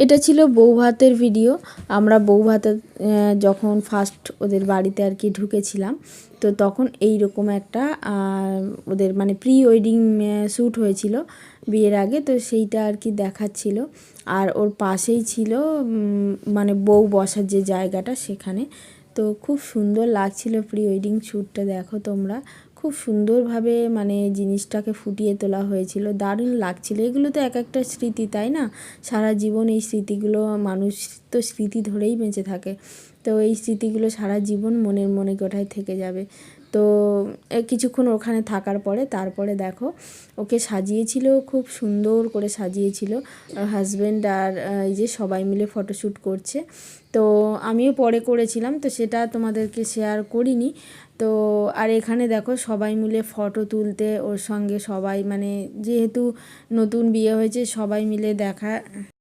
এটা ছিল বউ ভাতের ভিডিও। আমরা বউ ভাতে যখন ফার্স্ট ওদের বাড়িতে আর কি ঢুকেছিলাম, তো তখন এই রকম একটা ওদের মানে প্রি ওয়েডিং শ্যুট হয়েছিল বিয়ের আগে, তো সেইটা আর কি দেখাচ্ছিল। আর ওর পাশেই ছিল মানে বউ বসার যে জায়গাটা সেখানে। তো খুব সুন্দর লাগছিল প্রি ওয়েডিং শ্যুটটা, দেখো তোমরা খুব সুন্দরভাবে মানে জিনিসটাকে ফুটিয়ে তোলা হয়েছিল, দারুণ লাগছিল। এগুলো তো এক একটা স্মৃতি, তাই না? সারা জীবন এই স্মৃতিগুলো, মানুষ তো স্মৃতি ধরেই বেঁচে থাকে, তো এই স্মৃতিগুলো সারা জীবন মনে কোঠায় থেকে যাবে। তো কিছুক্ষণ ওখানে থাকার পরে তারপরে দেখো ওকে সাজিয়েছিল, খুব সুন্দর করে সাজিয়েছিল হাজব্যান্ড আর এই যে সবাই মিলে ফটোশ্যুট করছে। তো আমিও পরে করেছিলাম, তো সেটা তোমাদেরকে শেয়ার করিনি। তো আর এখানে দেখো সবাই মিলে ফটো তুলতে ওর সঙ্গে সবাই, মানে যেহেতু নতুন বিয়ে হয়েছে সবাই মিলে দেখা